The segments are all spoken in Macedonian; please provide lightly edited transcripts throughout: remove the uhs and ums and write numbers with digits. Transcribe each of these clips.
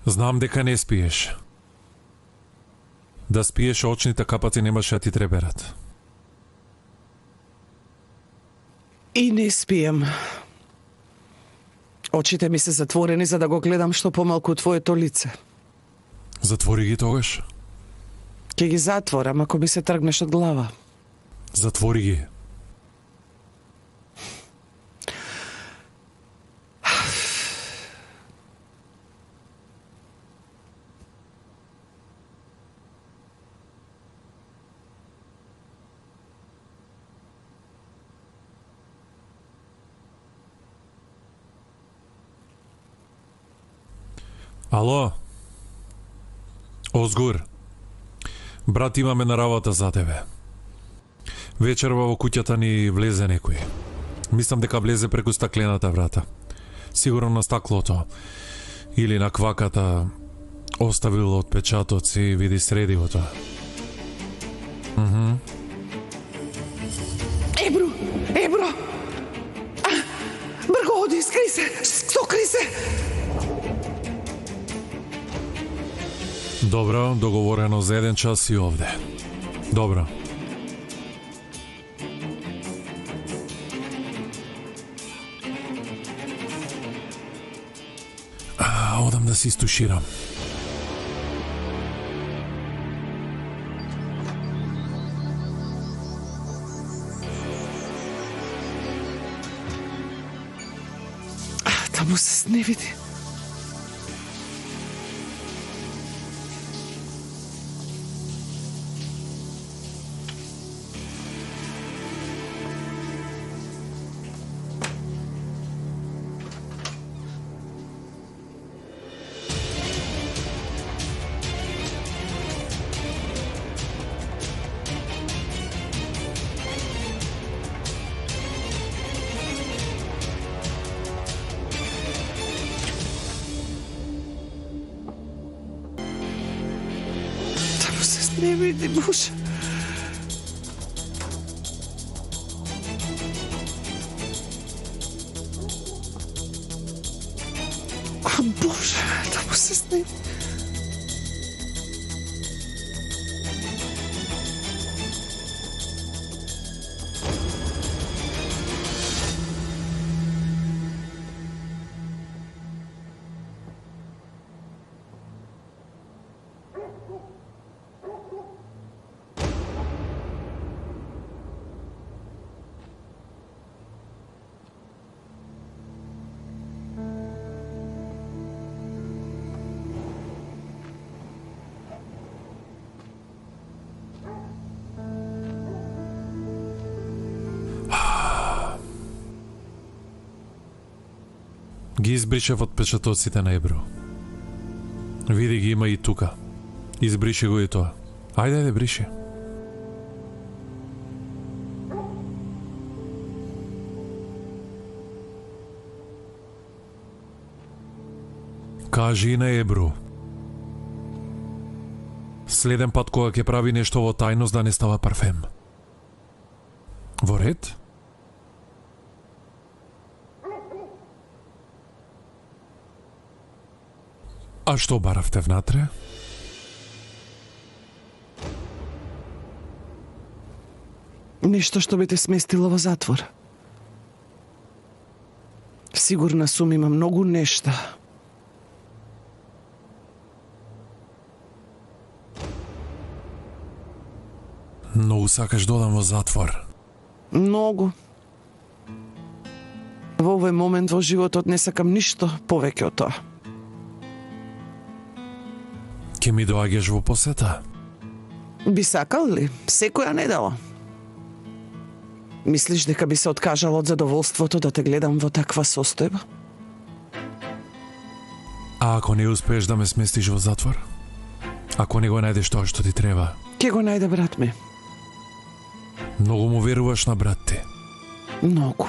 Знам дека не спиеш. Да спиеш, очните капаци немаше да ти треберат. И не спием. Очите ми се затворени за да го гледам што помалку твоето лице. Затвори ги тогаш. Ќе ги затворам ако ми се тргнеш од глава. Затвори ги. Ало? Озгур. Брат, имаме на работа за тебе. Вечерва во куќата ни влезе некој. Мислам дека влезе преку стаклената врата. Сигурно на стаклото. Или на кваката оставил отпечатоци и види средивото. Ебро! Брго, оди, скри се! Сокри се! Добро, договорено за 1 час и овде. Добро. Одам да се истуширам. Таму се сневиди. Не види, Боже. О, Боже, да му се сневи. Ги избришев отпечатоците на Ебро. Види ги има и тука. Избриши го и тоа. Ајде, бриши. Кажи на Ебро. Следен пат кога ќе прави нешто во тајност да не става парфем. Во ред? А што баравте внатре? Нешто што би те сместило во затвор. Сигурна сум има многу нешта. Многу сакаш да одам во затвор. Многу. Во овој момент во животот не сакам ништо повеќе од тоа. Ке ми доаѓаш во посета? Би сакал ли? Секоја недела. Мислиш дека би се откажал од задоволството да те гледам во таква состојба? А ако не успееш да ме сместиш во затвор? Ако не го најдеш тоа што ти треба? Ке го најде брат ми. Многу му веруваш на брат ти. Многу.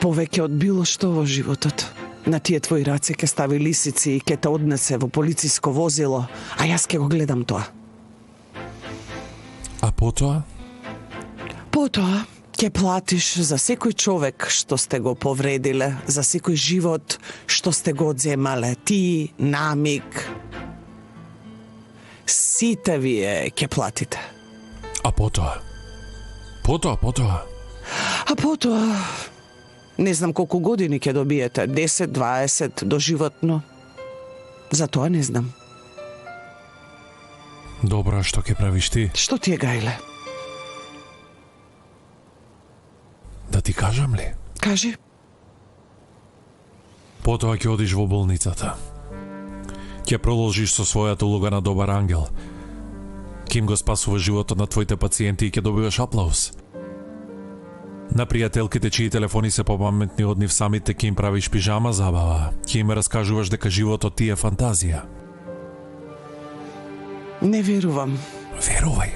Повеќе од било што во животот. На тие твои раце ке стави лисици и ке те однесе во полициско возило, а јас ке го гледам тоа. А потоа? Потоа Ке платиш за секој човек што сте го повредиле, за секој живот што сте го одземале, ти, Намик. Сите вие ке платите. А потоа? Потоа? А потоа, не знам колку години ќе добиете, 10, 20, доживотно. За тоа не знам. Добро, што ќе правиш ти? Што ти е, Гајле? Да ти кажам ли? Кажи. Потоа ќе одиш во болницата. Ќе продолжиш со својата улога на добар ангел. Ким го спасува животот на твоите пациенти и ќе добиваш аплауз. На пријателките чии телефони се попаметни од нив самите ќе им правиш пижама забава. Ќе им раскажуваш дека животот ти е фантазија. Не верувам. Верувај.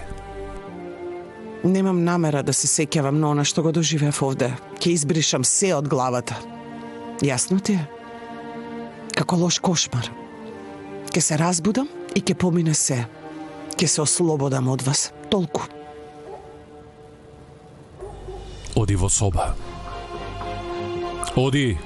Немам намера да се сеќавам на она што го доживеав овде. Ќе избришам се од главата. Јасно ти е? Како лош кошмар. Ќе се разбудам и ќе помине се. Ќе се ослободам од вас. Толку. Оди во соба. Оди!